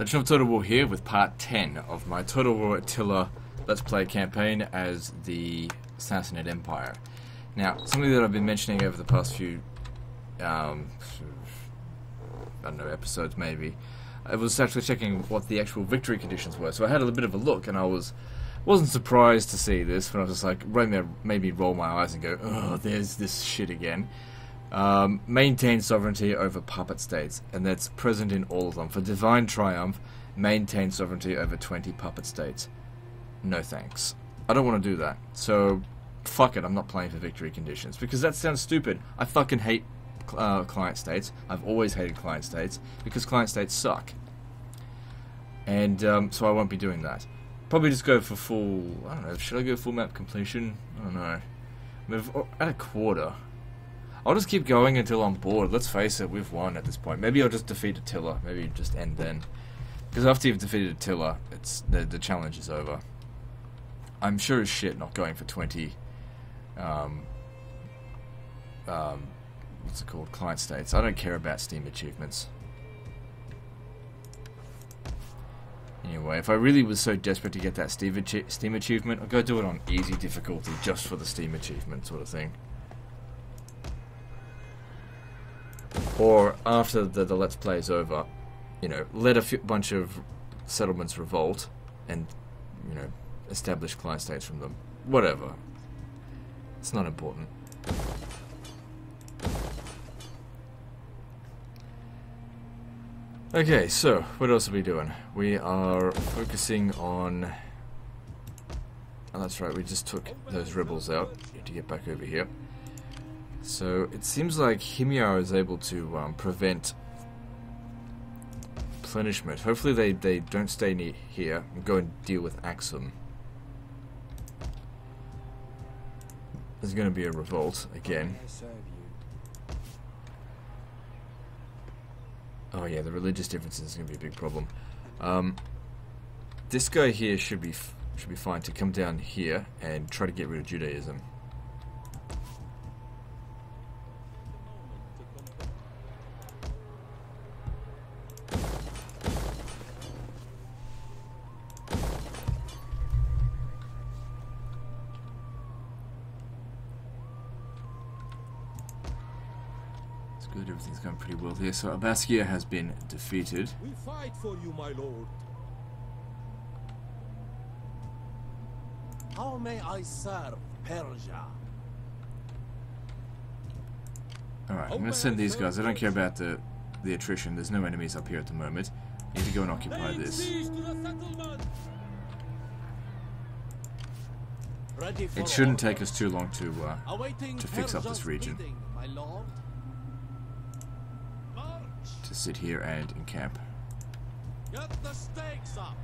Legend of Total War here with part 10 of my Total War Attila Let's Play campaign as the Sassanid Empire. Now, something that I've been mentioning over the past few, I don't know, episodes maybe, I was actually checking what the actual victory conditions were, so I had a bit of a look, and I wasn't surprised to see this, when I was just like, made me roll my eyes and go, oh, there's this shit again. Maintain sovereignty over puppet states, and that's present in all of them. For Divine Triumph, maintain sovereignty over 20 puppet states. No thanks. I don't want to do that. So, fuck it, I'm not playing for victory conditions, because that sounds stupid. I fucking hate client states. I've always hated client states, because client states suck. And, so I won't be doing that. Probably just go for full, I don't know, should I go full map completion? I don't know. We're at a quarter. I'll just keep going until I'm bored. Let's face it, we've won at this point. Maybe I'll just defeat Attila. Maybe just end then. Because after you've defeated Attila, it's the challenge is over. I'm sure as shit not going for 20, what's it called? Client states. I don't care about Steam achievements. Anyway, if I really was so desperate to get that Steam achievement, I'd go do it on easy difficulty just for the Steam achievement sort of thing. Or after the Let's Play is over, you know, let a bunch of settlements revolt and, you know, establish client states from them. Whatever. It's not important. Okay, so, what else are we doing? We are focusing on... Oh, that's right, we just took those rebels out. Need to get back over here. So, it seems like Himyar is able to prevent plenishment. Hopefully they don't stay near here and go and deal with Axum. There's going to be a revolt again. Oh yeah, the religious differences is going to be a big problem. This guy here should be fine to come down here and try to get rid of Judaism. Good, everything's going pretty well here. So Abaskia has been defeated. We fight for you, my lord. How may I serve Persia? Alright, I'm going to send these guys. I don't care about the attrition. There's no enemies up here at the moment. Need to go and occupy this. It shouldn't take us too long to fix up this region. To sit here and encamp. Get the stakes up.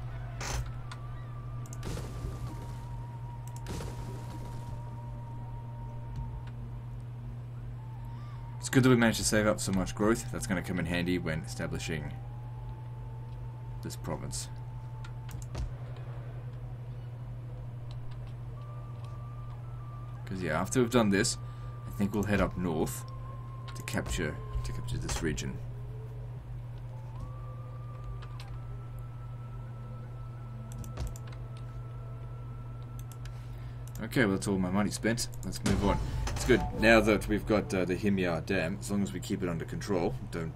It's good that we managed to save up so much growth. That's going to come in handy when establishing this province. Because yeah, after we've done this, I think we'll head up north to capture this region. Okay, well that's all my money spent. Let's move on. It's good. Now that we've got the Himyar Dam, as long as we keep it under control, don't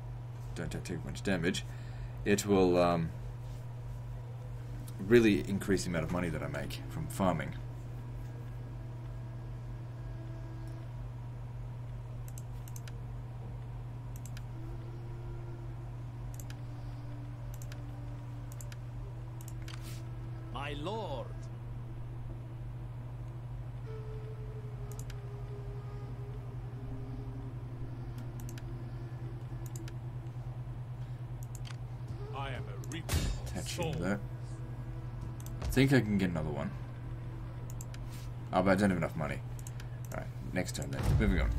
take much damage, it will really increase the amount of money that I make from farming. My lord. I am a reaper. Attaching that. I think I can get another one. Oh, but I don't have enough money. Alright, next turn then. Moving on.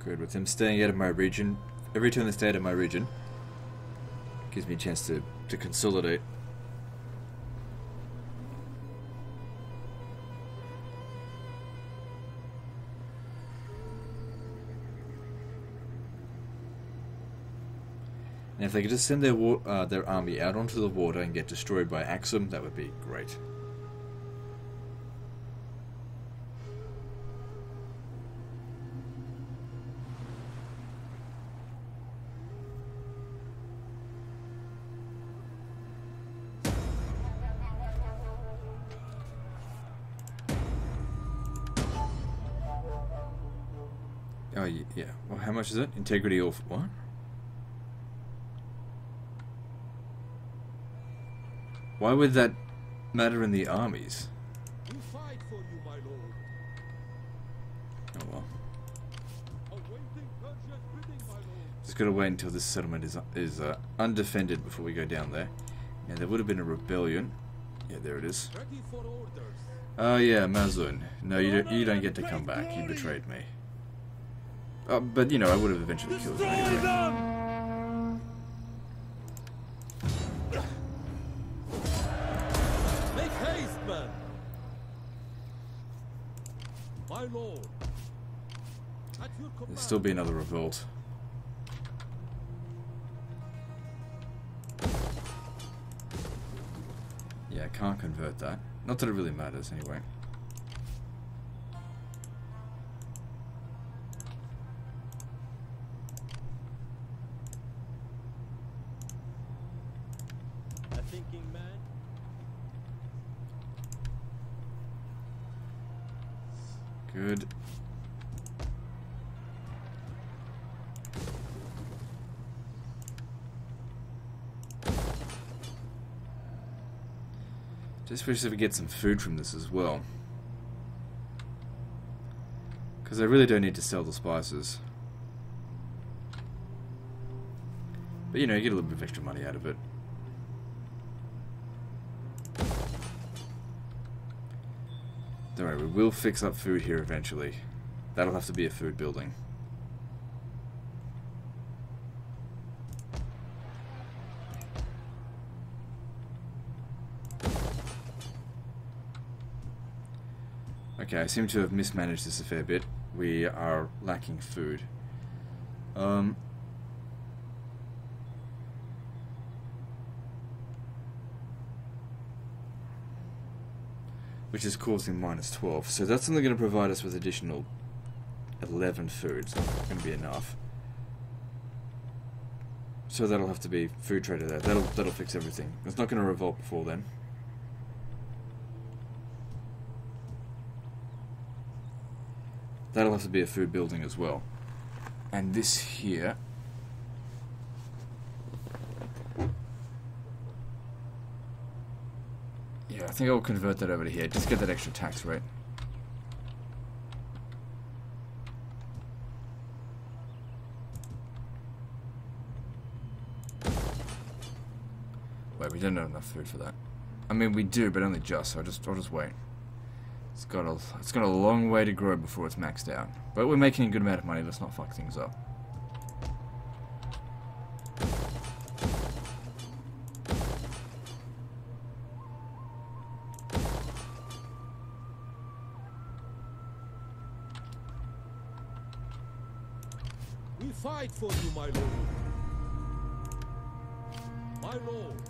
Good, with them staying out of my region. Every time they stay out of my region, gives me a chance to consolidate. And if they could just send their army out onto the water and get destroyed by Axum, that would be great. Oh, yeah. Well, how much is it? Integrity or what? Why would that matter in the armies? We fight for you, my lord. Oh well. Awaiting Persia's bidding, my lord. Just gotta wait until this settlement is undefended before we go down there. Yeah, there would have been a rebellion. Yeah, there it is. Ready for orders. Oh yeah, Mazun. No, you don't get to come back. You betrayed me. But you know, I would have eventually killed you anyway. Make haste, man. My lord. At your command. There'll still be another revolt. Yeah, I can't convert that. Not that it really matters anyway. A thinking man. Good. Just wish I could get some food from this as well. Because I really don't need to sell the spices. But you know, you get a little bit of extra money out of it. Don't worry, we will fix up food here eventually. That'll have to be a food building. Okay, I seem to have mismanaged this a fair bit. We are lacking food. Which is causing -12. So that's only going to provide us with additional 11 food. It's not going to be enough. So that'll have to be food trader there. That'll fix everything. It's not going to revolt before then. That'll have to be a food building as well. And this here... Yeah, I think I'll convert that over to here. Just get that extra tax rate. Wait, we don't have enough food for that. I mean, we do, but only just. So I'll just wait. It's got a long way to grow before it's maxed out. But we're making a good amount of money. Let's not fuck things up. We fight for you, my lord. My lord.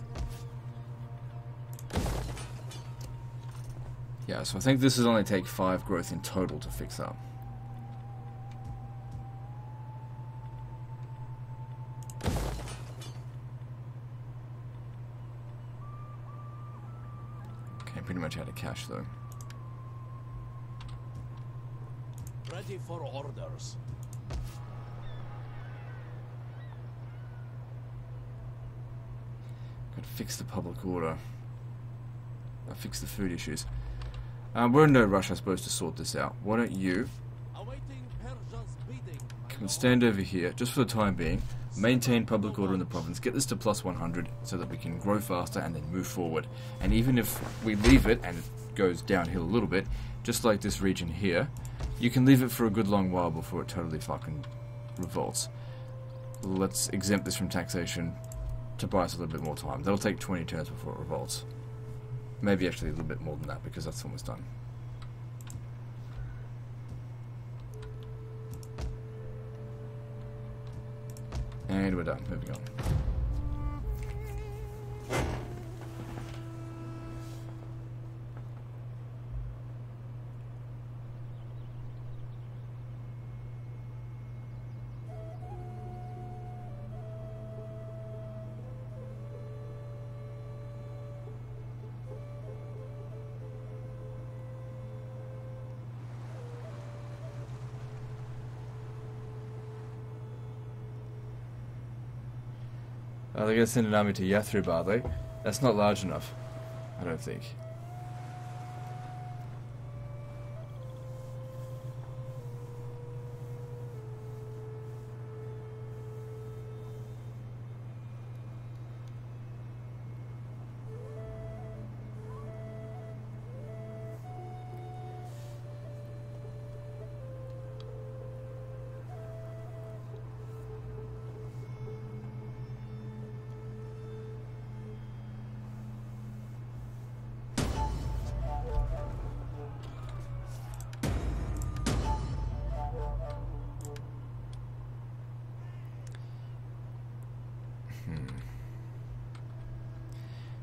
Yeah, so I think this will only take 5 growth in total to fix up. Okay, pretty much out of cash though. Ready for orders. Gotta fix the public order. Fix the food issues. We're in no rush, I suppose, to sort this out. Why don't you Awaiting Persia's bidding. come and stand over here, just for the time being, maintain public order in the province, get this to +100 so that we can grow faster and then move forward. And even if we leave it and it goes downhill a little bit, just like this region here, you can leave it for a good long while before it totally fucking revolts. Let's exempt this from taxation to buy us a little bit more time. That'll take 20 turns before it revolts. Maybe actually a little bit more than that, because that's almost done. And we're done. Moving on. They're going to send an army to Yathrib, are they? That's not large enough, I don't think.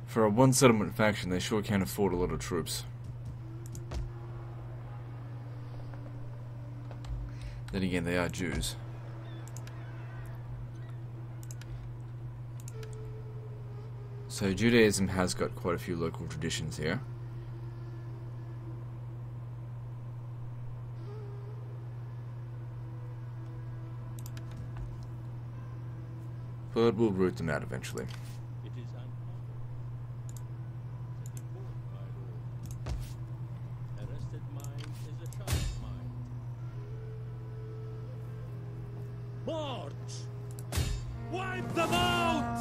For a one settlement faction, they sure can afford a lot of troops. Then again, they are Jews. So Judaism has got quite a few local traditions here. But we'll root them out eventually. It is an honor. Set it forth, my lord. A rested mind is a sharp mind. March! Wipe them out!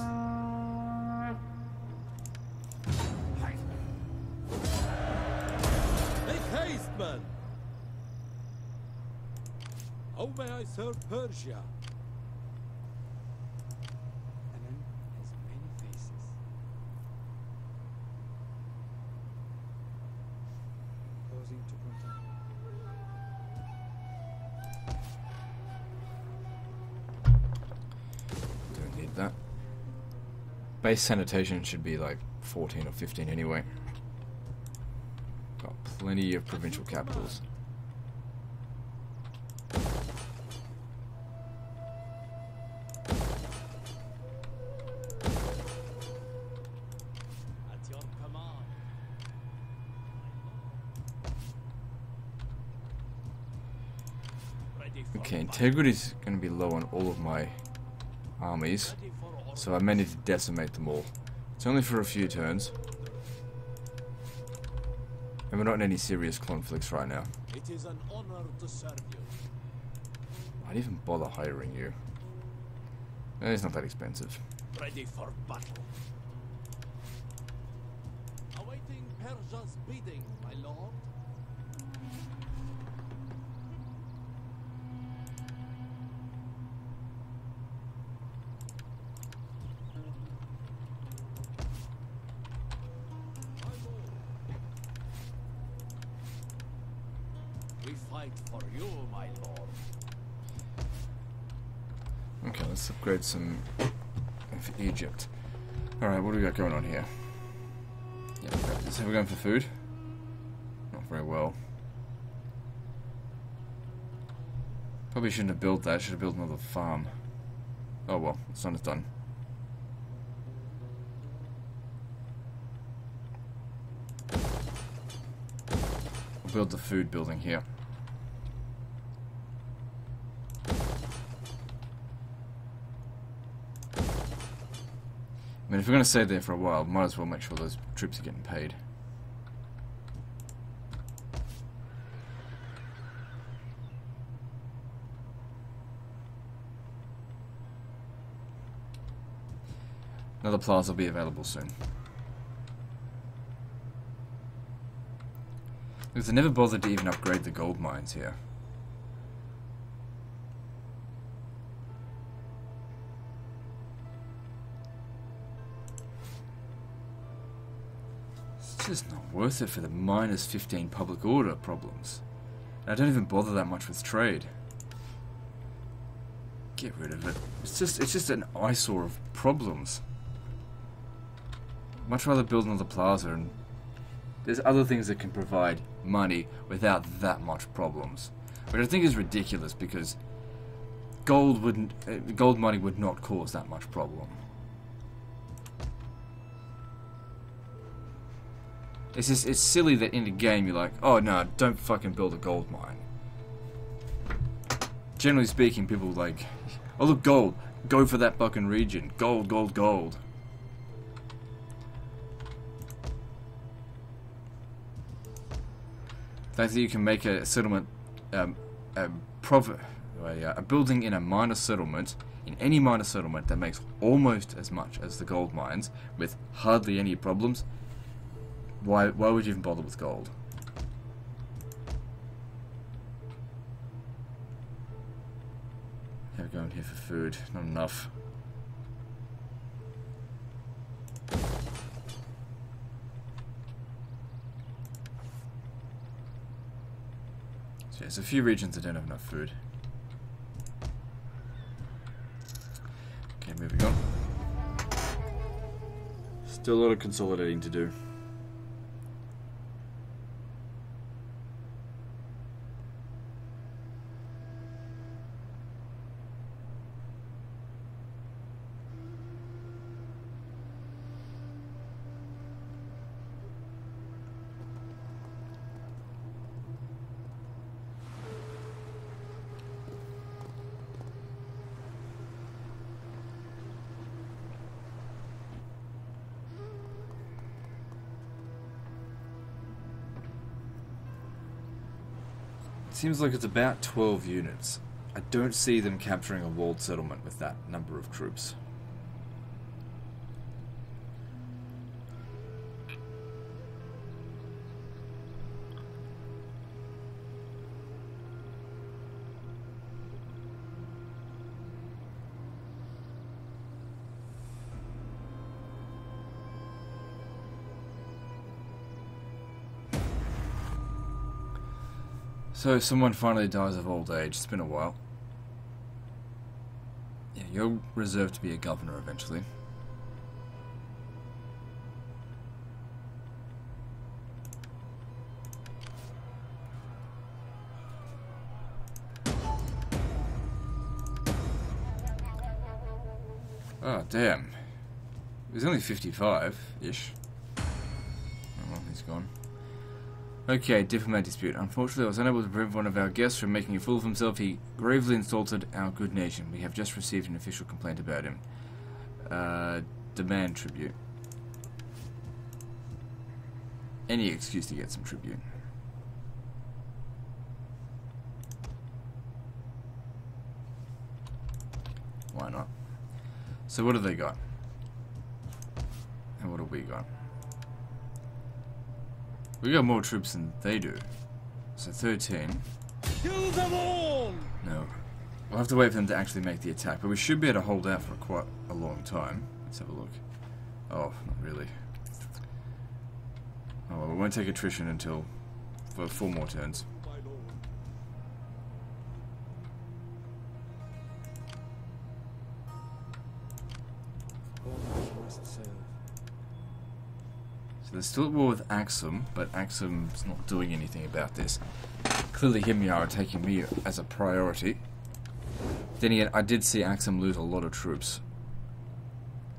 Make haste, men! How may I serve Persia? Anan has many faces. Posing to protect. Don't need that. Base sanitation should be like 14 or 15 anyway. Got plenty of provincial capitals. At your command. Ready for Okay, battle. integrity's going to be low on all of my armies, Ready for order. so I may need to decimate them all. It's only for a few turns. And we're not in any serious conflicts right now. It is an honor to serve you. I'd even bother hiring you. It's not that expensive. Ready for battle. Awaiting Persia's bidding, my lord. My lord. We fight for you, my lord. Okay, let's upgrade some for Egypt. Alright, what do we got going on here? Yeah, so we're going for food? Not very well. Probably shouldn't have built that, should have built another farm. Oh well, it's not done. We'll build the food building here. I mean, if we're going to stay there for a while, might as well make sure those troops are getting paid. Another plaza will be available soon. Because I never bothered to even upgrade the gold mines here. just not worth it for the minus 15 public order problems. I don't even bother that much with trade. Get rid of it. It's just an eyesore of problems. Much rather build another plaza, and there's other things that can provide money without that much problems. Which I think is ridiculous, because gold money would not cause that much problem. It's silly that in a game you're like, oh no, don't fucking build a gold mine. Generally speaking, people like, oh look, gold, go for that fucking region. Gold, gold, gold. The fact that you can make a settlement, a building in a minor settlement, in any minor settlement that makes almost as much as the gold mines with hardly any problems. Why would you even bother with gold? We're going here for food, not enough. So there's a few regions that don't have enough food. Okay, moving on. Still a lot of consolidating to do. Seems like it's about 12 units. I don't see them capturing a walled settlement with that number of troops. So someone finally dies of old age. It's been a while. Yeah, you're reserved to be a governor eventually. Oh, damn. He's only 55-ish. Oh, well, he's gone. Okay, diplomat dispute. Unfortunately, I was unable to prevent one of our guests from making a fool of himself. He gravely insulted our good nation. We have just received an official complaint about him. Demand tribute. Any excuse to get some tribute. Why not? So what have they got? And what have we got? We got more troops than they do. So 13. Kill them all! No. We'll have to wait for them to actually make the attack, but we should be able to hold out for quite a long time. Let's have a look. Oh, not really. Oh, well, we won't take attrition until for 4 more turns. My lord. All must serve. So they're still at war with Axum, but Axum's not doing anything about this. Clearly Himyar are taking me as a priority. Then again, I did see Axum lose a lot of troops.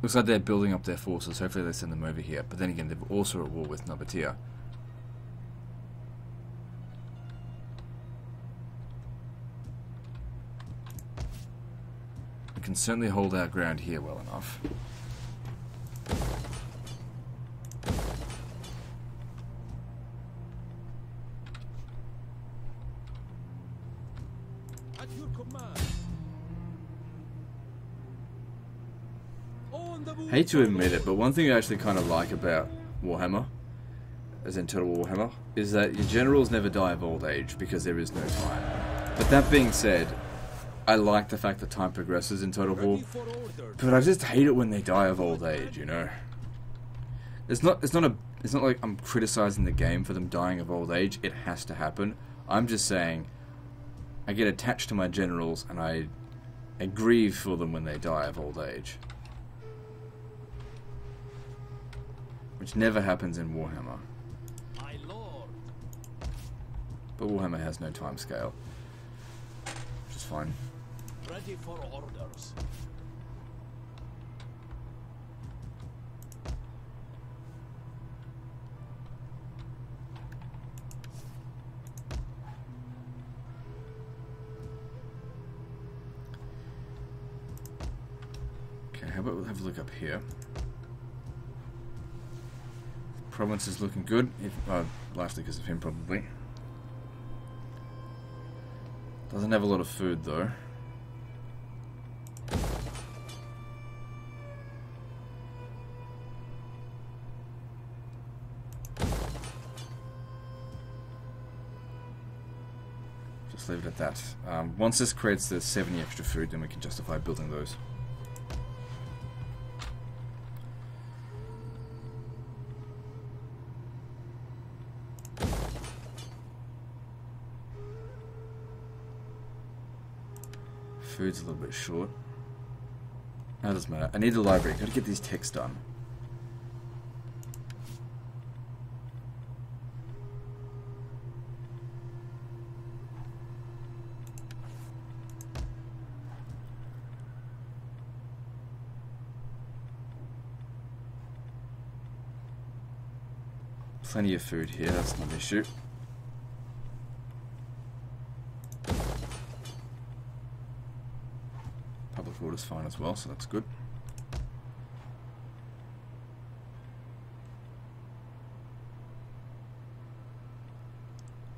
Looks like they're building up their forces. Hopefully they send them over here. But then again, they're also at war with Nabatea. We can certainly hold our ground here well enough. At your command. On the move, Hate to my admit lord. it, but one thing I actually kind of like about Warhammer, as in Total Warhammer, is that your generals never die of old age because there is no time. But that being said, I like the fact that time progresses in Total War, Ready for order. but I just hate it when they die of old age, you know. It's not a it's not like I'm criticizing the game for them dying of old age. It has to happen. I'm just saying I get attached to my generals and I grieve for them when they die of old age. Which never happens in Warhammer. My lord. But Warhammer has no time scale. Which is fine. Ready for orders. Okay, how about we'll have a look up here. Province is looking good, largely because of him probably. Doesn't have a lot of food though. Just leave it at that. Once this creates the 70 extra food, then we can justify building those. Food's a little bit short. That doesn't matter. I need the library. Gotta get these texts done. Plenty of food here, that's not an issue. Public order's fine as well, so that's good.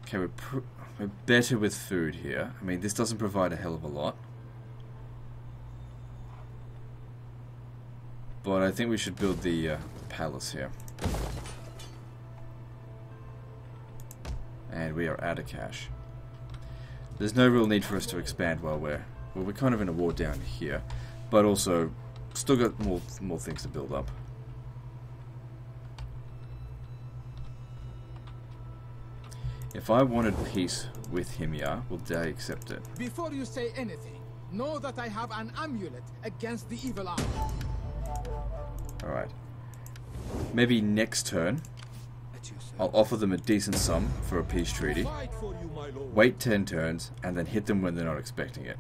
Okay, we're better with food here. I mean, this doesn't provide a hell of a lot. But I think we should build the palace here. And we are out of cash. There's no real need for us to expand while we're kind of in a war down here, but also still got more things to build up. If I wanted peace with Himyar, will they accept it? Before you say anything, know that I have an amulet against the evil eye. Alright. Maybe next turn, I'll offer them a decent sum for a peace treaty, Fight for you, my lord. wait 10 turns, and then hit them when they're not expecting it.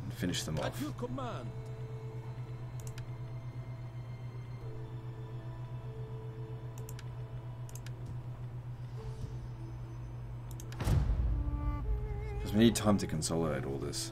And finish them At off. your command. Because we need time to consolidate all this.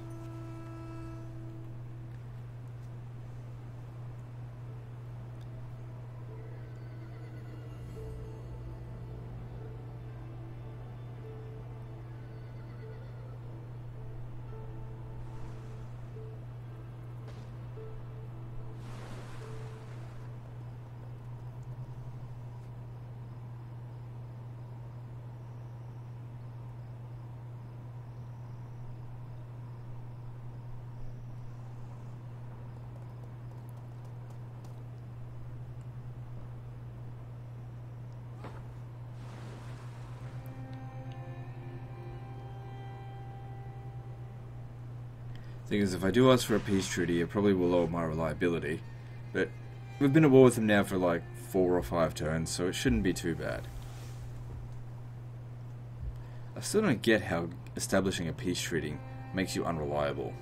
Thing is, if I do ask for a peace treaty, it probably will lower my reliability. But we've been at war with them now for like 4 or 5 turns, so it shouldn't be too bad. I still don't get how establishing a peace treaty makes you unreliable.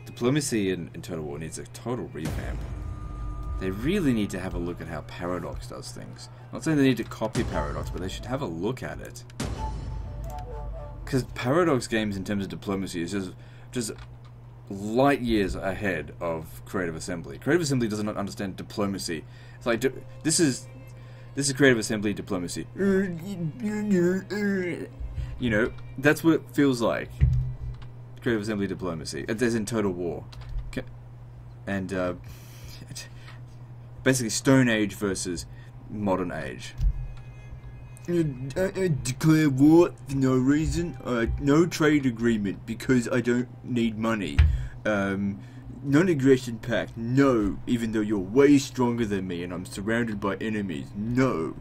Diplomacy in Total War needs a total revamp. They really need to have a look at how Paradox does things. I'm not saying they need to copy Paradox, but they should have a look at it. Because Paradox games in terms of diplomacy is just light years ahead of Creative Assembly. Creative Assembly does not understand diplomacy. It's like, this is Creative Assembly diplomacy. You know, that's what it feels like. Creative Assembly diplomacy. There's in Total War. And, basically Stone Age versus Modern Age. declare war for no reason. No trade agreement because I don't need money. Non-aggression pact. No, even though you're way stronger than me and I'm surrounded by enemies. No.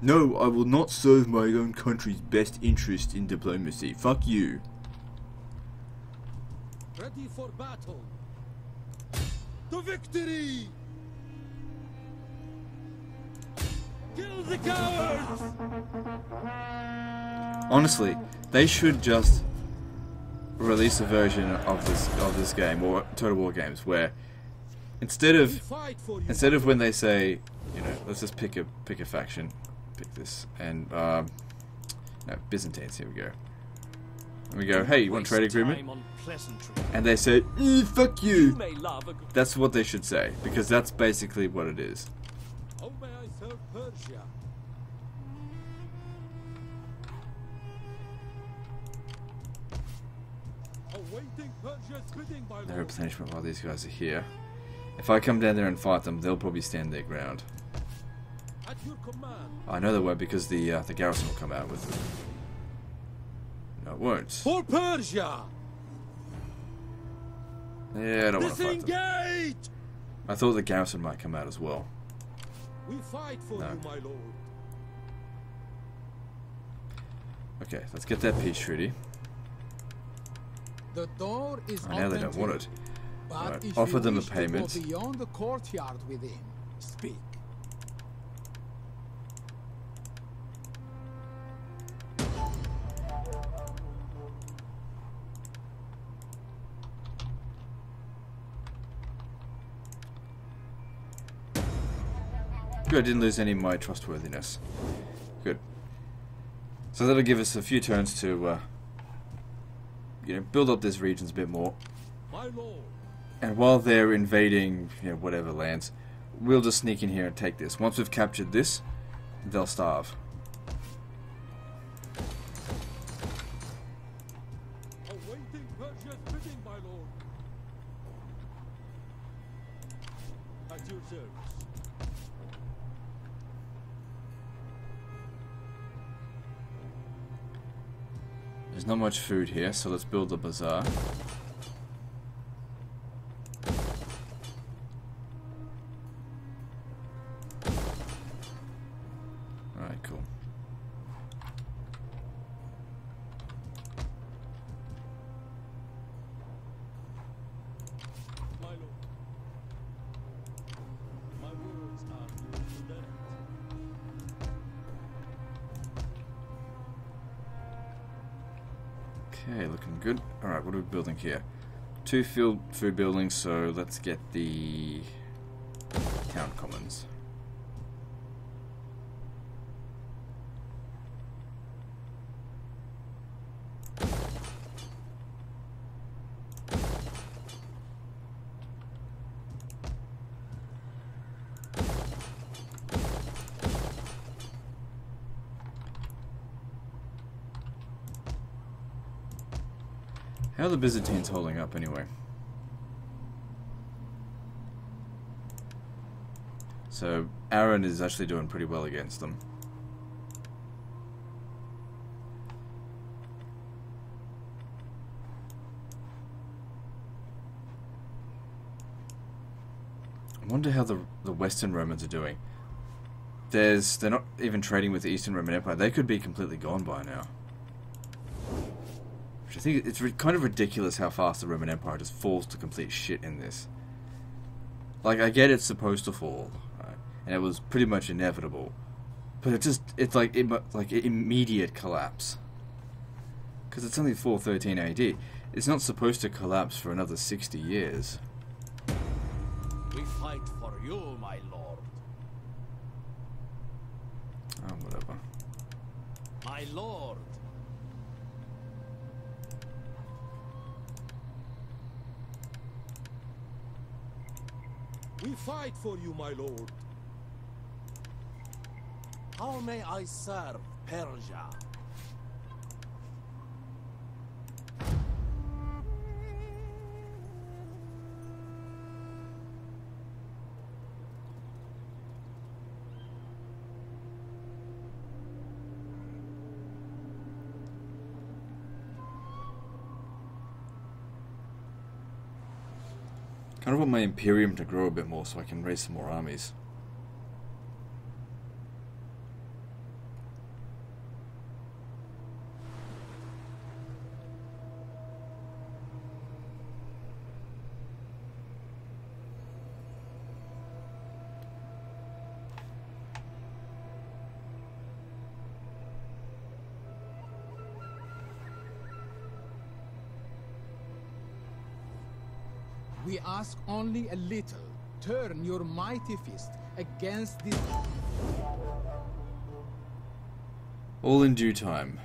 No, I will not serve my own country's best interest in diplomacy. Fuck you. Ready for battle. To victory! Kill the cowards! Honestly, they should just release a version of this game, or Total War games, where instead We of fight for you. when they say, you know, let's just pick a faction, pick this, and no, Byzantines. Here we go. And we go, hey, you want a trade agreement? And they say, fuck you. That's what they should say, because that's basically what it is. How may I serve Persia? Awaiting Persia's bidding, my No lord. replenishment while these guys are here. If I come down there and fight them, they'll probably stand their ground. At your command. I know they won't, because the garrison will come out with them. No, it won't. For Persia! Yeah, I don't want to fight them. Disengage! I thought the garrison might come out as well. We fight for No. you, my lord. Okay, let's get that peace treaty. The door is I know they don't want it. But Alright, if offer you them a wish to payment. go beyond the courtyard within, speak. Good, I didn't lose any of my trustworthiness. Good. So that'll give us a few turns to, you know, build up these regions a bit more. My lord. And while they're invading, you know, whatever lands, we'll just sneak in here and take this. Once we've captured this, they'll starve. Awaiting Persia's bidding, my lord. At your service. There's not much food here, so let's build a bazaar. Alright, cool. My lord. My words are direct. Okay, looking good. Alright, what are we building here? 2 food buildings, so let's get the town commons. How are the Byzantines holding up anyway? So Aaron is actually doing pretty well against them. I wonder how the Western Romans are doing. They're not even trading with the Eastern Roman Empire. They could be completely gone by now. Which I think it's kind of ridiculous how fast the Roman Empire just falls to complete shit in this. Like, I get it's supposed to fall, right? And it was pretty much inevitable, but it's like immediate collapse. Because it's only 413 AD. It's not supposed to collapse for another 60 years. We fight for you, my lord. Oh, whatever. My lord. We fight for you, my lord. How may I serve Persia? Kind of want my Imperium to grow a bit more so I can raise some more armies. We ask only a little. Turn your mighty fist against this. All in due time.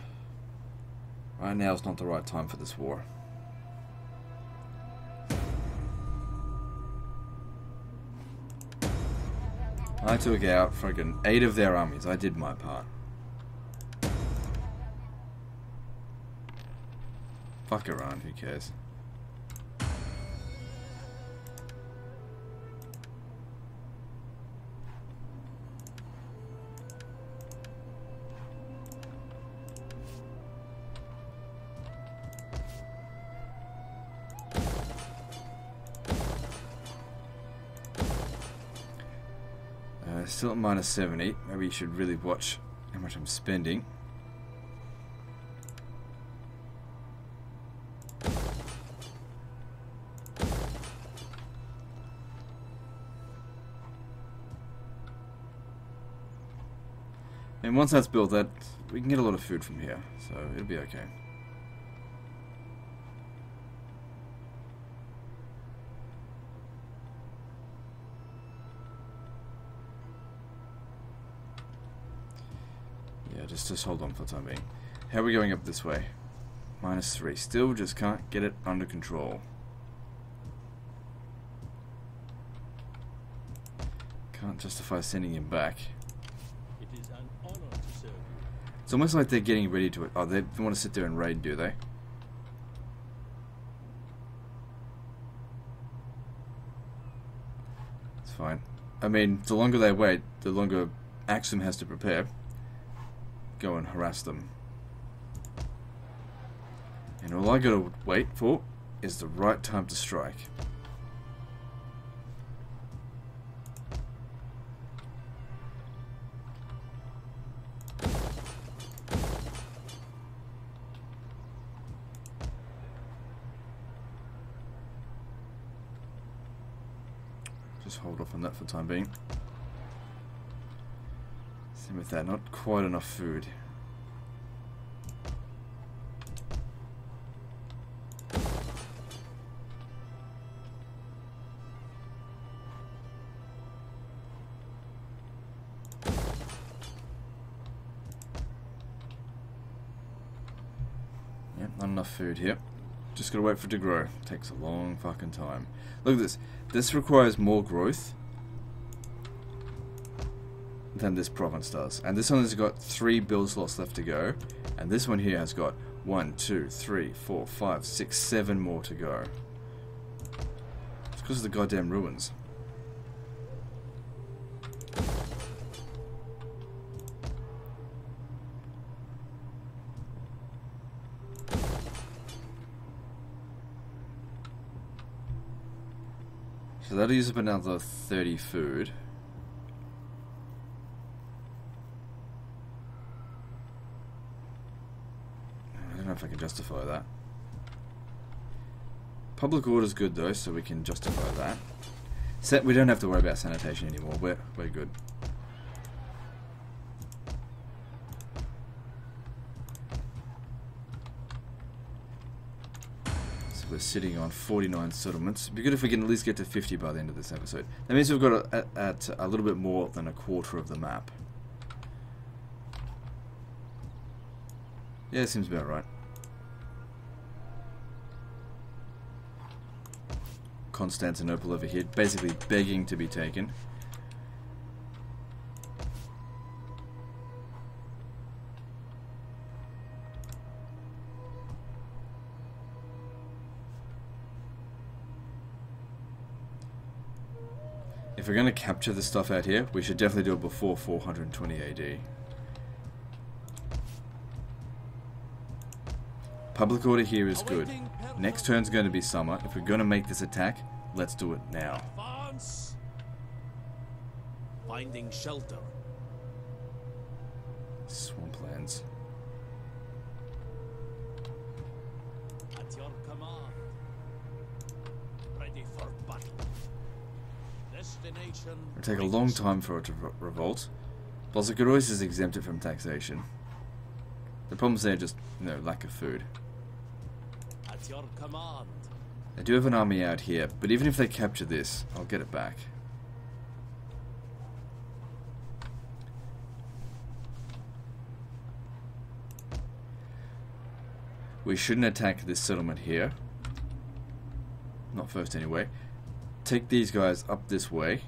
Right now is not the right time for this war. I took out friggin' 8 of their armies. I did my part. Fuck Iran, who cares? Still at minus 70. Maybe you should really watch how much I'm spending. And once that's built, that we can get a lot of food from here, so it'll be okay. Just hold on for the time being. How are we going up this way? Minus 3. Still just can't get it under control. Can't justify sending him back. It is an honor to serve you. It's almost like they're getting ready to... Oh, they want to sit there and raid, do they? It's fine. I mean, the longer they wait, the longer Axum has to prepare. Go and harass them. And all I gotta wait for is the right time to strike. Just hold off on that for the time being. Same with that, not quite enough food. Yep, not enough food here. Just gotta wait for it to grow. Takes a long fucking time. Look at this. This requires more growth than this province does. And this one has got 3 build slots left to go. And this one here has got 1, 2, 3, 4, 5, 6, 7 more to go. It's because of the goddamn ruins. So that'll use up another 30 food. I don't know if I can justify that. Public order's good though, so we can justify that. We don't have to worry about sanitation anymore. We're good. So we're sitting on 49 settlements. It'd be good if we can at least get to 50 by the end of this episode. That means we've got at a little bit more than a quarter of the map. Yeah, seems about right. Constantinople over here, basically begging to be taken. If we're going to capture the stuff out here, we should definitely do it before 420 AD. Public order here is good. Next turn's going to be summer. If we're going to make this attack, let's do it now. Advance! Finding shelter. Swamplands. At your command. Ready for battle. Destination. It'll take a long time for it to revolt. Plus, it could always just exempt it from taxation. The problem is they're just, you know, lack of food. At your command. They do have an army out here, but even if they capture this, I'll get it back. We shouldn't attack this settlement here. Not first anyway. Take these guys up this way.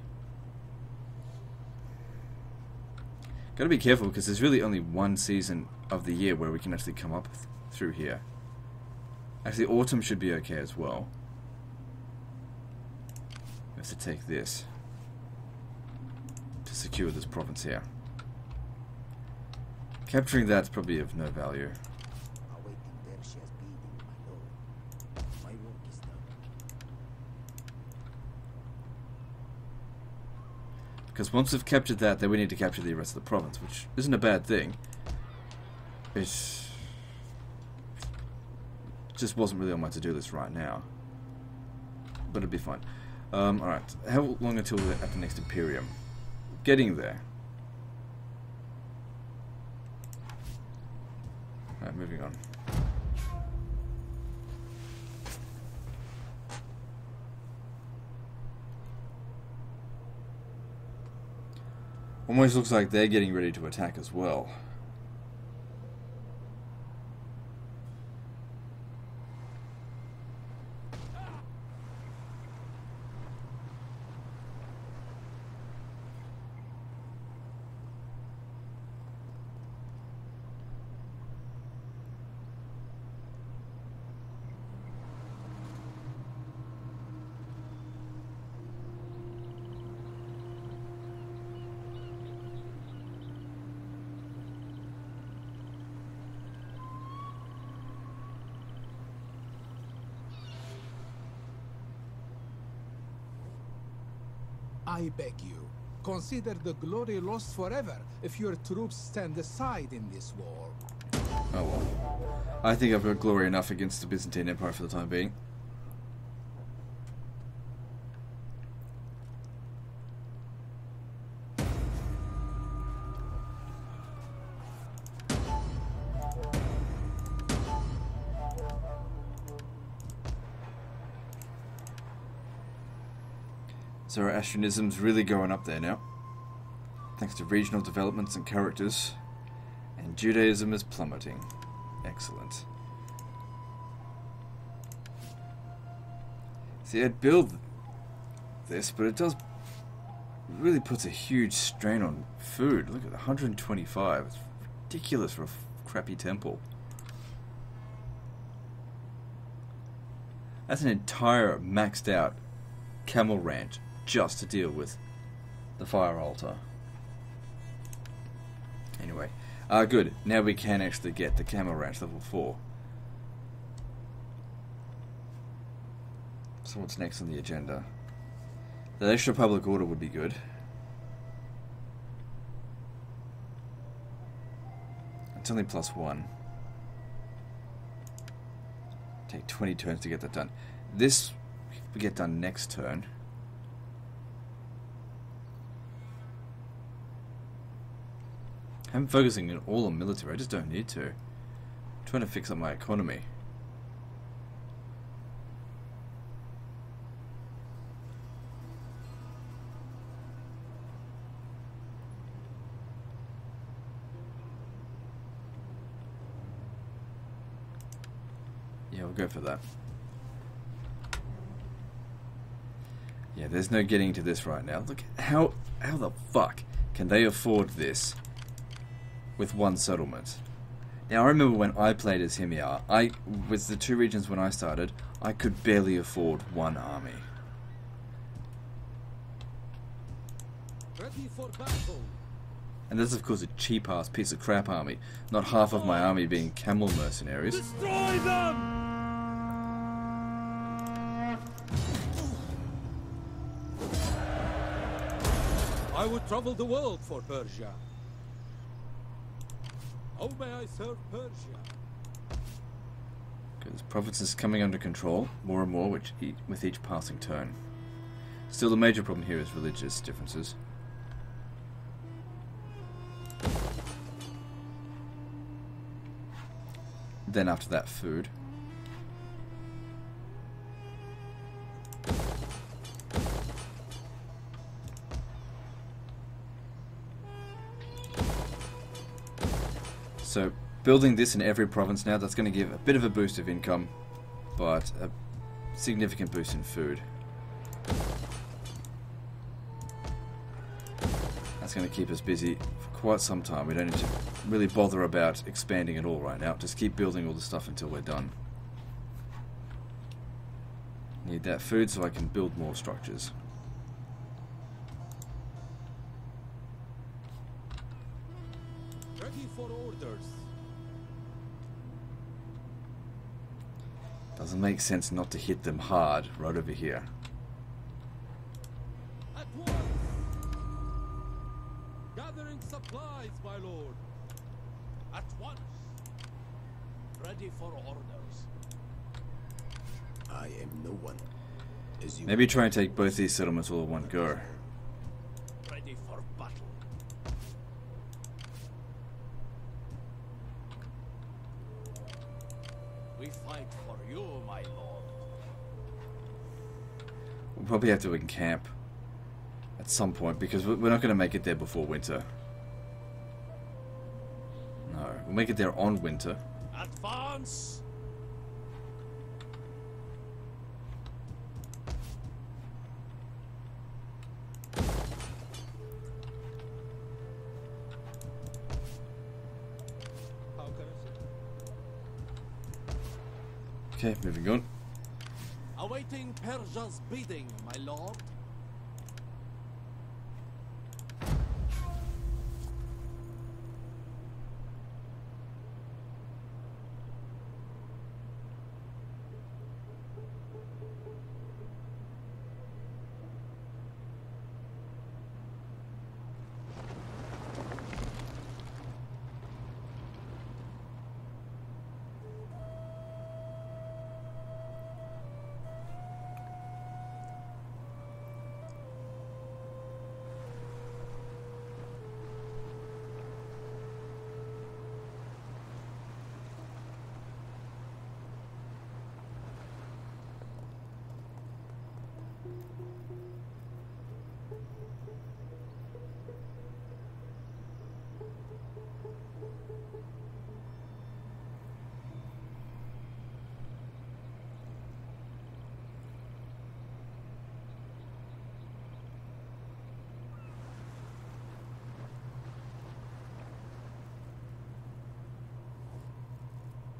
Gotta be careful because there's really only one season of the year where we can actually come up through here. Actually, autumn should be okay as well. We have to take this to secure this province here. Capturing that's probably of no value. Awaiting Persia's bidding, my lord. My work is done. Because once we've captured that, then we need to capture the rest of the province, which isn't a bad thing. It just wasn't really on my to-do list right now. But it'd be fine. Alright, how long until we're at the next Imperium? Getting there. Alright, moving on. Almost looks like they're getting ready to attack as well. I beg you, consider the glory lost forever if your troops stand aside in this war. Oh well. I think I've got glory enough against the Byzantine Empire for the time being. Zoroastrianism's really going up there now, thanks to regional developments and characters, and Judaism is plummeting. Excellent. See, I'd build this, but it does really puts a huge strain on food. Look at 125. It's ridiculous for a crappy temple. That's an entire maxed out camel ranch just to deal with the fire altar. Anyway, good. Now we can actually get the camel ranch level 4. So what's next on the agenda? The extra public order would be good. It's only +1. Take 20 turns to get that done. This we get done next turn. I'm focusing on all on military. I just don't need to. I'm trying to fix up my economy. Yeah, we'll go for that. Yeah, there's no getting to this right now. Look, how the fuck can they afford this with one settlement? Now, I remember when I played as Himyar, with the 2 regions when I started, I could barely afford 1 army. Ready for battle. And this is, of course, a cheap-ass piece of crap army, not half of my army being camel mercenaries. Destroy them! I would travel the world for Persia. How may I serve Persia? Okay, this province is coming under control more and more with each passing turn. Still, the major problem here is religious differences. Then after that, food. So, building this in every province now, that's going to give a bit of a boost of income, but a significant boost in food. That's going to keep us busy for quite some time. We don't need to really bother about expanding at all right now. Just keep building all the stuff until we're done. Need that food so I can build more structures. Ready for orders. Doesn't make sense not to hit them hard right over here. At once. Gathering supplies, my lord. At once. Ready for orders. I am no one. As you Maybe try and take both these settlements all at one go. Ready for battle. We fight for you, my lord. We'll probably have to encamp at some point because we're not going to make it there before winter. No, we'll make it there on winter. Advance. How can I say? Okay, moving on. Awaiting Persia's bidding, my lord.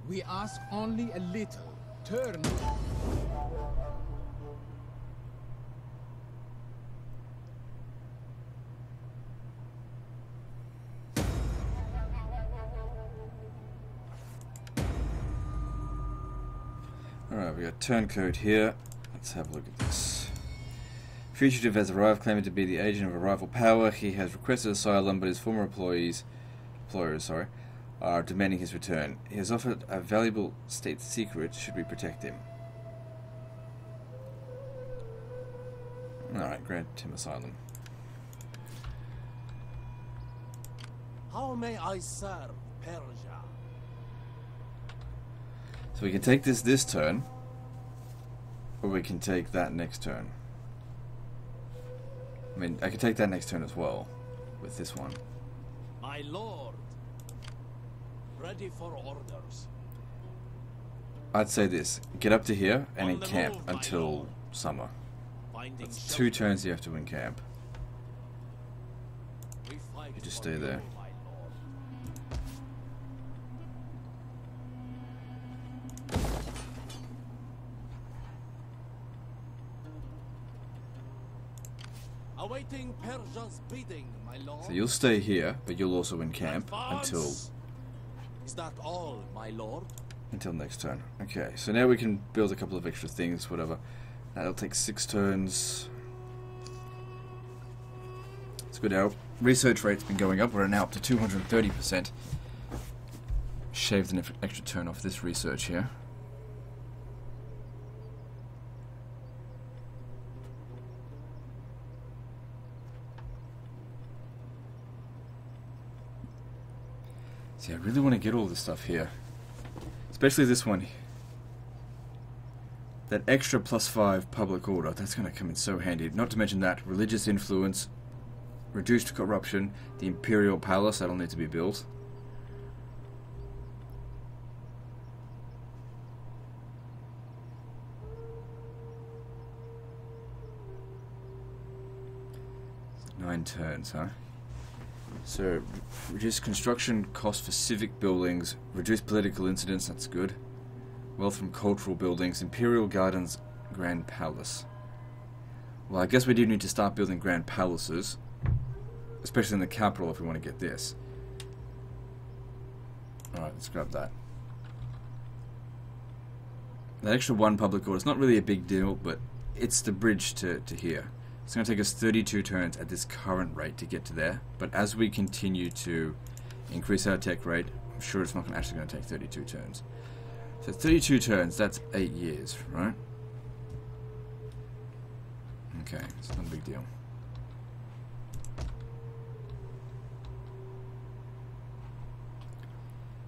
We ask only a little. Turn. Alright, we got turncoat here. Let's have a look at this. Fugitive has arrived, claiming to be the agent of a rival power. He has requested asylum, but his former employers are demanding his return. He has offered a valuable state secret should we protect him. Alright, grant him asylum. How may I serve Persia? So we can take this turn, or we can take that next turn. I mean, I could take that next turn as well, with this one. My lord. Ready for orders. I'd say this, get up to here and On the encamp move, my until lord. summer. Finding That's shelter. 2 turns you have to encamp. We fight You just for stay there. my lord. Awaiting Persia's bidding, my lord. So you'll stay here, but you'll also encamp until Advance. Is that all, my lord? next turn. Okay, so now we can build a couple of extra things, whatever. That'll take 6 turns. It's good. Our research rate's been going up. We're now up to 230%. Shaved an extra turn off this research here. See, I really want to get all this stuff here. Especially this one. That extra +5 public order, that's going to come in so handy. Not to mention that religious influence, reduced corruption, the Imperial Palace, that'll need to be built. So 9 turns, huh? So, reduce construction costs for civic buildings, reduce political incidents, that's good. Wealth from cultural buildings, Imperial Gardens, Grand Palace. Well, I guess we do need to start building Grand Palaces, especially in the capital if we want to get this. Alright, let's grab that. That extra 1 public order is not really a big deal, but it's the bridge to here. It's going to take us 32 turns at this current rate to get to there, but as we continue to increase our tech rate, I'm sure it's not actually going to take 32 turns. So 32 turns, that's 8 years, right? Okay, it's not a big deal.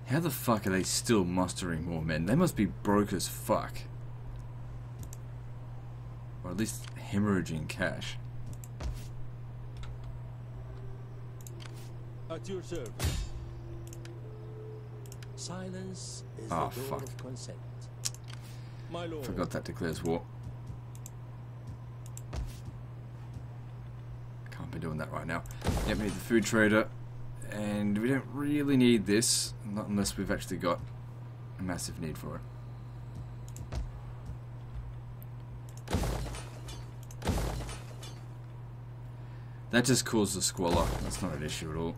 How the fuck are they still mustering more men? They must be broke as fuck. Or at least hemorrhaging cash. At your service. Silence is the door fuck. of consent. My lord. Forgot that declares war. Can't be doing that right now. Yep, we need the food trader. And we don't really need this, not unless we've actually got a massive need for it. That just causes a squalor. That's not an issue at all.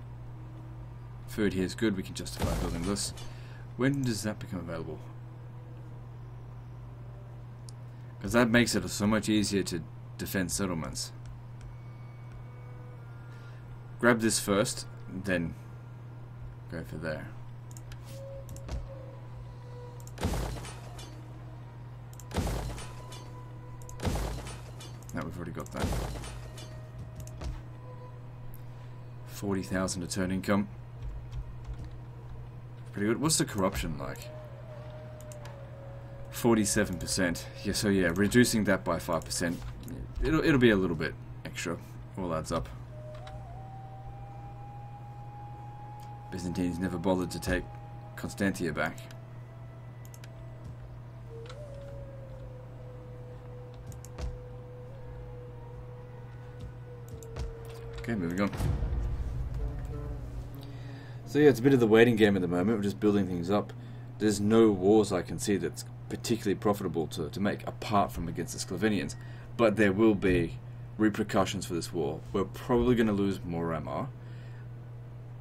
Food here is good. We can justify building this. When does that become available? Because that makes it so much easier to defend settlements. Grab this first, then go for there. Now we've already got that. 40,000 a turn income. Pretty good. What's the corruption like? 47%. Yeah, so yeah, reducing that by 5%. It'll be a little bit extra. All adds up. Byzantines never bothered to take Constantia back. Okay, moving on. So yeah, it's a bit of the waiting game at the moment. We're just building things up. There's no wars I can see that's particularly profitable to make apart from against the Slovenians. But there will be repercussions for this war. We're probably going to lose Moramar.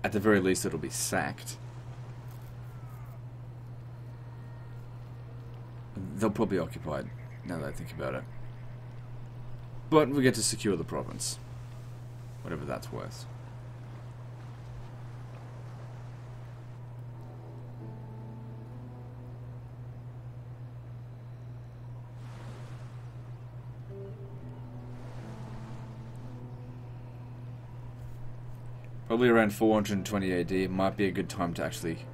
At the very least, it'll be sacked. They'll probably be occupied, now that I think about it. But we get to secure the province. Whatever that's worth. Probably around 420 AD, it might be a good time to actually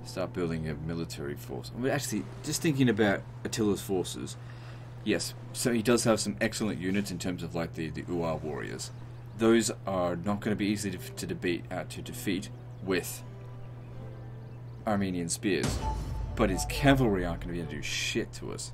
start building a military force. We're actually, just thinking about Attila's forces, yes, so he does have some excellent units in terms of like the Uar warriors. Those are not going to be easy to defeat with Armenian spears, but his cavalry aren't going to be able to do shit to us.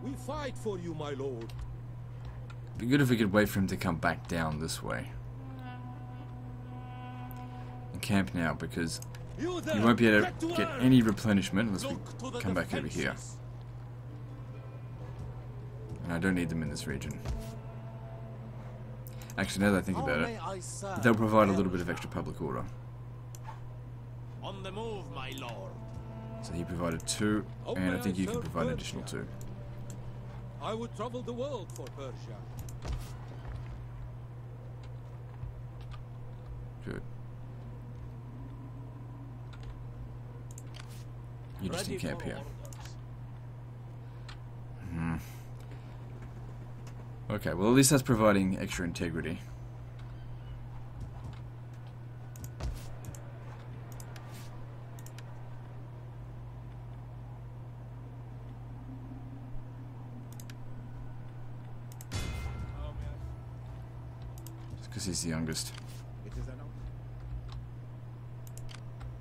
We fight for you, my lord. It'd be good if we could wait for him to come back down this way. And camp now, because You there! You won't be able Get to to get work! any replenishment unless Look to we the come back over here. defenses. And I don't need them in this region. Actually, now that I think How about may it, I serve they'll provide a little bit Persia? of extra public order. On the move, my lord. So he provided 2, How and I may think I you can serve provide an additional Persia? 2. I would travel the world for Persia. Good. You just Ready in camp for here. orders. Okay, well at least that's providing extra integrity. Just because he's the youngest. It is an honor.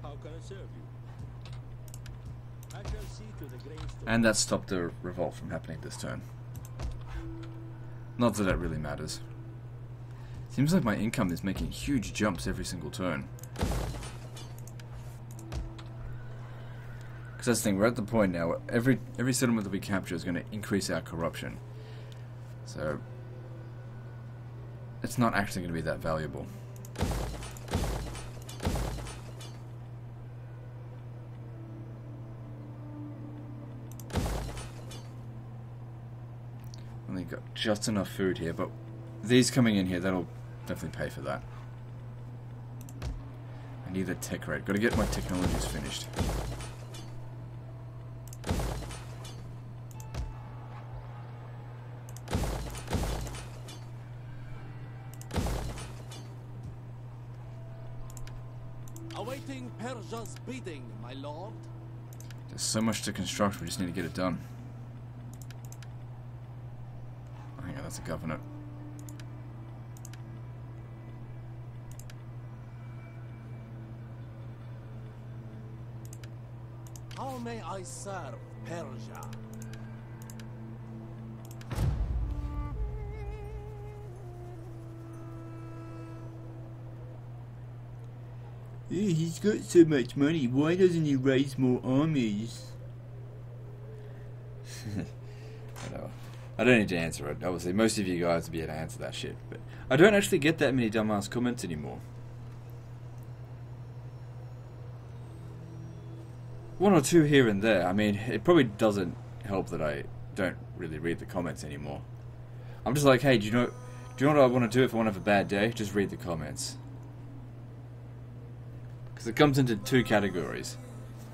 How can I serve you? I shall see to the grain store. And that stopped the revolt from happening this turn. Not that that really matters. Seems like my income is making huge jumps every single turn. Because that's the thing, we're at the point now where every settlement that we capture is going to increase our corruption. So it's not actually going to be that valuable. Only got just enough food here, but these coming in here, that'll definitely pay for that. I need a tech rate. Gotta get my technologies finished. Awaiting Persia's bidding, my lord. There's so much to construct, we just need to get it done. Oh, hang on, that's a governor. How may I serve Persia? He's got so much money, why doesn't he raise more armies? I don't need to answer it. Obviously, most of you guys will be able to answer that shit. But I don't actually get that many dumbass comments anymore. One or two here and there. I mean, it probably doesn't help that I don't really read the comments anymore. I'm just like, hey, do you know what I want to do if I want to have a bad day? Just read the comments. Because it comes into 2 categories.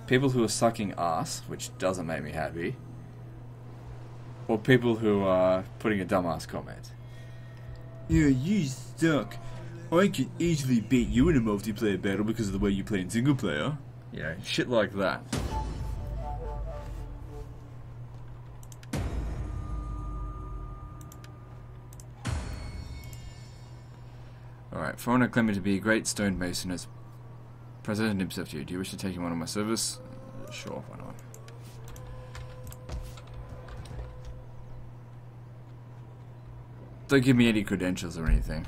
People who are sucking ass, which doesn't make me happy. Or people who are putting a dumbass comment. Yeah, you suck. I could easily beat you in a multiplayer battle because of the way you play in single player. You know, shit like that. Alright, foreigner claiming to be a great stonemason has presented himself to you. Do you wish to take him on my service? Sure, why not? Don't give me any credentials or anything.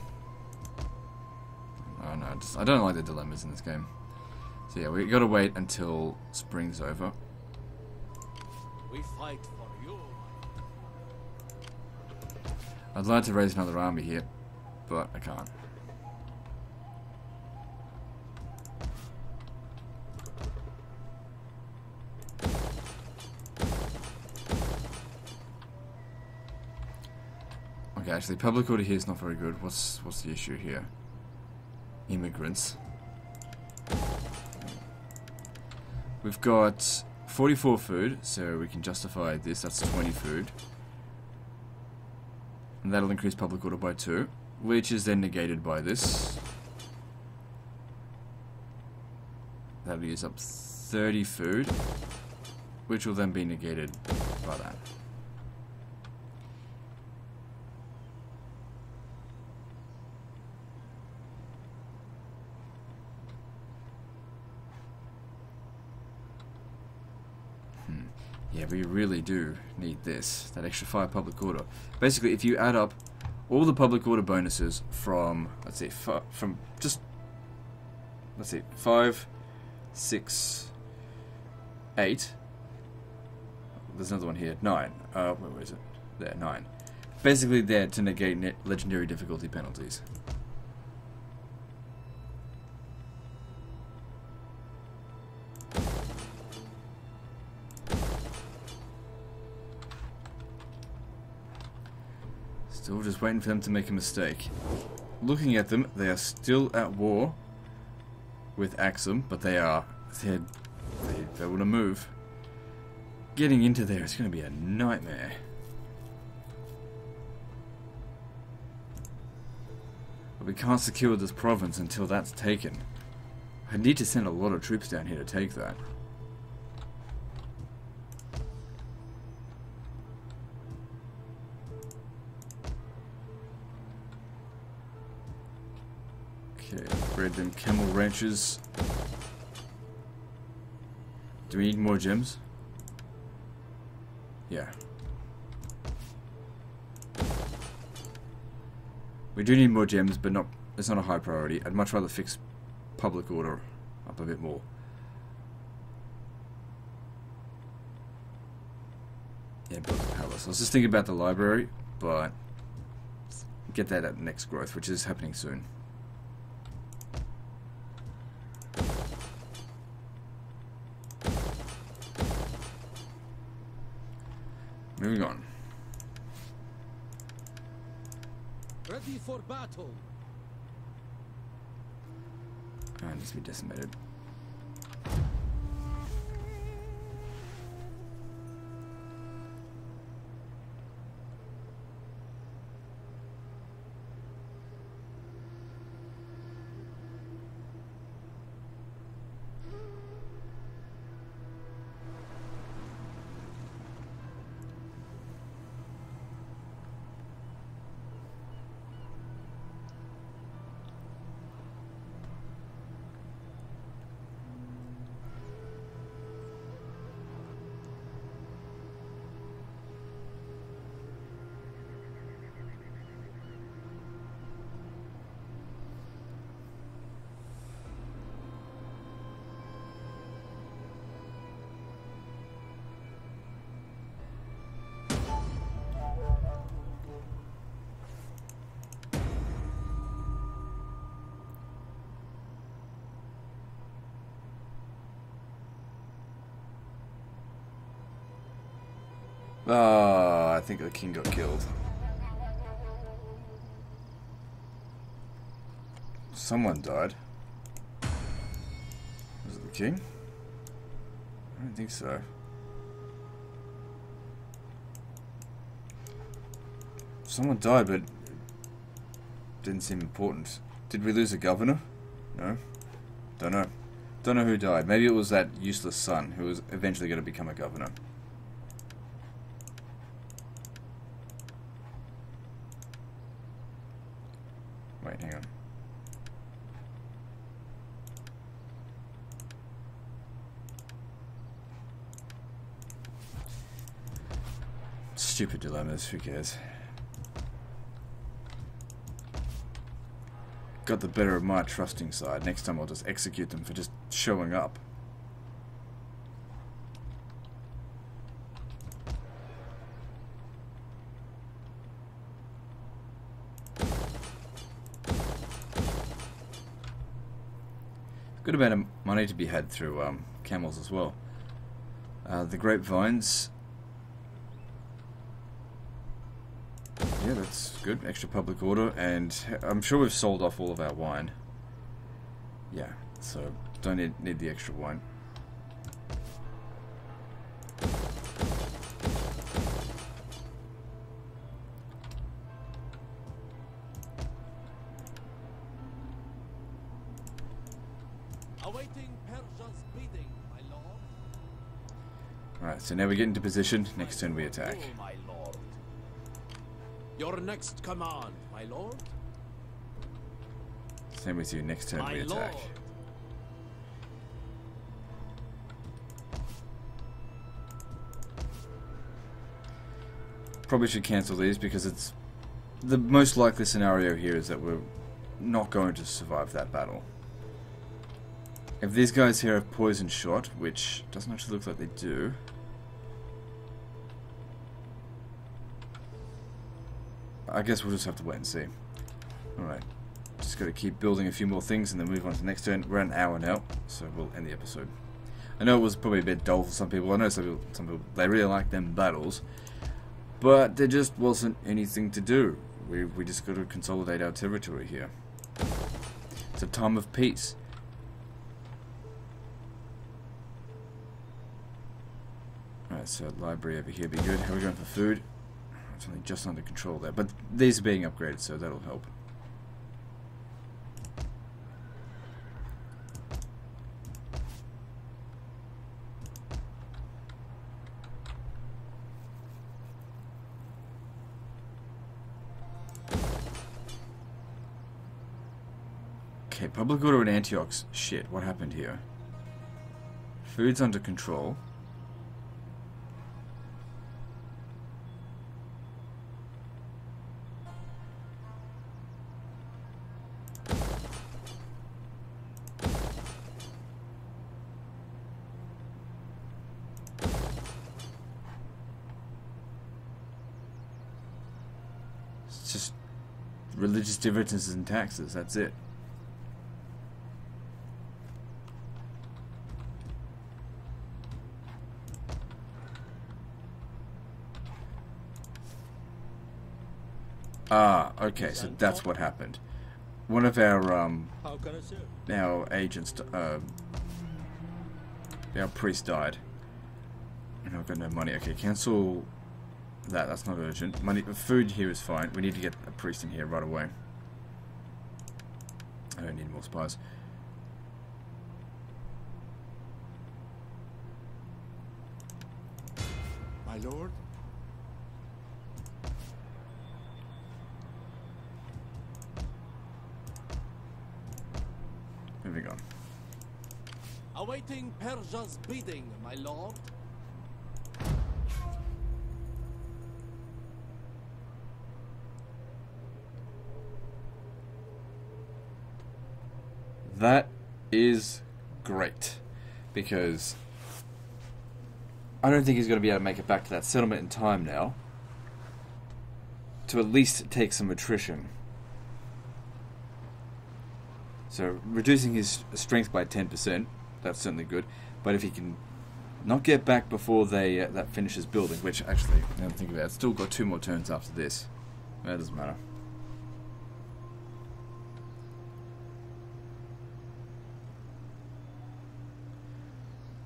Oh no, I don't like the dilemmas in this game. So yeah, we gotta wait until spring's over. We fight for you. I'd like to raise another army here, but I can't. Okay, actually, public order here is not very good. What's the issue here? Immigrants. We've got 44 food, so we can justify this. That's 20 food. And that'll increase public order by 2, which is then negated by this. That'll use up 30 food, which will then be negated by that. Yeah, we really do need this. That extra 5 public order. Basically, if you add up all the public order bonuses from, let's see, 5 6, 8. There's another one here. 9. Where is it? There, 9. Basically there to negate legendary difficulty penalties. Still just waiting for them to make a mistake. Looking at them, they are still at war with Axum, but they want to move. Getting into there is going to be a nightmare. But we can't secure this province until that's taken. I need to send a lot of troops down here to take that. Okay, upgrade them camel ranches. Do we need more gems? Yeah. We do need more gems, but it's not a high priority. I'd much rather fix public order up a bit more. Yeah, build the palace. I was just thinking about the library, but get that at next growth, which is happening soon. Moving on. Ready for battle. Needs to be decimated. I think the king got killed. Someone died. Was it the king? I don't think so. Someone died, but it didn't seem important. Did we lose a governor? No? Don't know. Don't know who died. Maybe it was that useless son who was eventually going to become a governor. Wait, hang on. Stupid dilemmas, who cares? Got the better of my trusting side. Next time I'll just execute them for just showing up. Good amount of money to be had through camels as well. The grapevines. Yeah, that's good. Extra public order, and I'm sure we've sold off all of our wine. Yeah, so don't need the extra wine. Awaiting Persia's bidding, my lord. Alright, so now we get into position. Next turn we attack. Oh, my lord. Your next command, my lord. Same with you. Next turn My we attack. lord. Probably should cancel these because it's the most likely scenario here is that we're not going to survive that battle. If these guys here have poison shot, which doesn't actually look like they do. I guess we'll just have to wait and see. Alright. Just gotta keep building a few more things and then move on to the next turn. We're at an hour now, so we'll end the episode. I know it was probably a bit dull for some people. I know some people they really like them battles. But there just wasn't anything to do. We just gotta consolidate our territory here. It's a time of peace. Alright, so library over here be good. How are we going for food? It's only just under control there. But these are being upgraded, so that'll help. Okay, public order in Antioch's shit. What happened here? Food's under control. It's just religious differences and taxes, that's it. Ah, okay, so that's what happened. One of our How can I serve? our agents, our priest died. And I've got no money. Okay, cancel that. That's not urgent. Money, food here is fine. We need to get a priest in here right away. I don't need more spies. My lord? Moving on. Awaiting Persia's bidding, my lord. That is great, because I don't think he's going to be able to make it back to that settlement in time now, to at least take some attrition. So reducing his strength by 10%, that's certainly good. But if he can not get back before they that finishes building, which actually, now that I think about it, it's still got 2 more turns after this. That doesn't matter.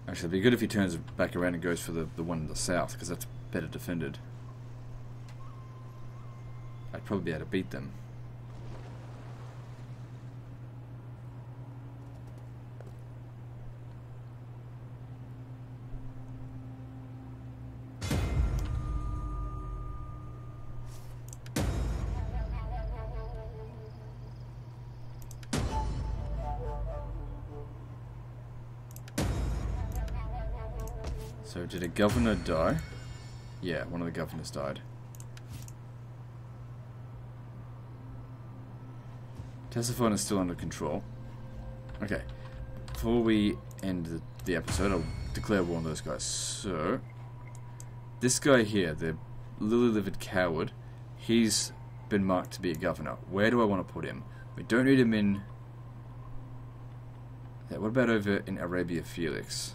Actually, it'd be good if he turns back around and goes for the one in the south, because that's better defended. I'd probably be able to beat them. So did a governor die? Yeah, one of the governors died. Ctesiphon is still under control. Okay. Before we end the episode, I'll declare war on those guys. So, this guy here, the lily-livered coward, he's been marked to be a governor. Where do I want to put him? We don't need him in... Yeah, what about over in Arabia Felix?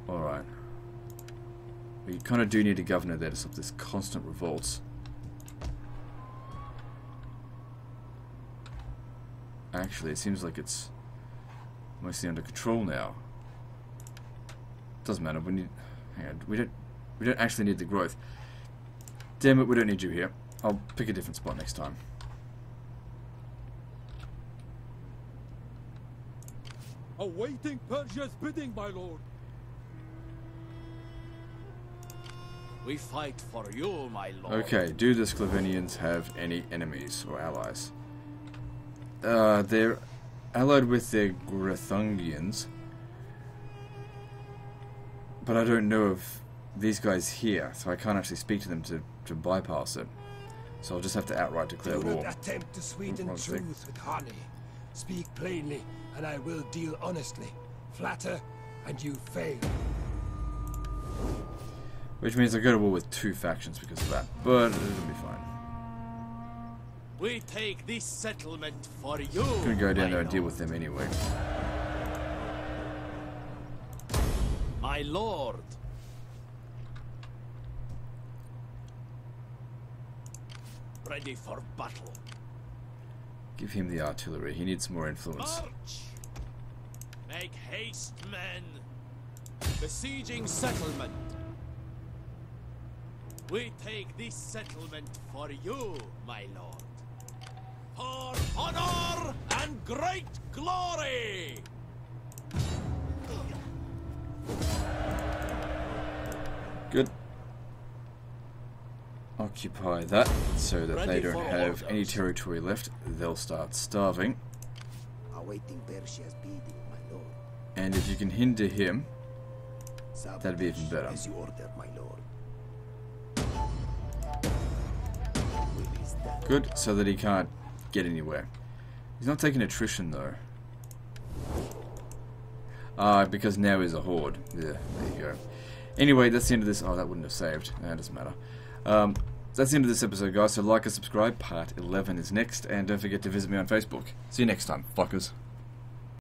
Alright. We kind of do need a governor there to stop this constant revolts. Actually, it seems like it's mostly under control now. Doesn't matter. We need. Hang on. We don't actually need the growth. Damn it! We don't need you here. I'll pick a different spot next time. Awaiting Persia's bidding, my lord. We fight for you, my lord. Okay. Do the Sclavenians have any enemies or allies? They're allied with the Grethungians, but I don't know of these guys here, so I can't actually speak to them to bypass it. So I'll just have to outright declare Do war. not attempt to sweeten One thing. truth with honey. Speak plainly, and I will deal honestly. Flatter, and you fail. Which means I go to war with 2 factions because of that. But it'll be fine. We take this settlement for you. I'm gonna go down there and my deal lord. with them anyway. My lord. Ready for battle. Give him the artillery. He needs more influence. March! Make haste, men. Besieging settlement. We take this settlement for you, my lord. For honor and great glory! Good. Occupy that so that they Ready don't for have any orders. territory left. They'll start starving. Awaiting Persia's bidding, my lord. And if you can hinder him, Sabotage that'd be even better. as you order, my lord. Will is done. Good, so that he can't get anywhere. He's not taking attrition though. Because now he's a horde. Yeah, there you go. Anyway, that's the end of this. Oh, that wouldn't have saved. That doesn't matter. That's the end of this episode, guys. So like and subscribe. Part 11 is next. And don't forget to visit me on Facebook. See you next time, fuckers.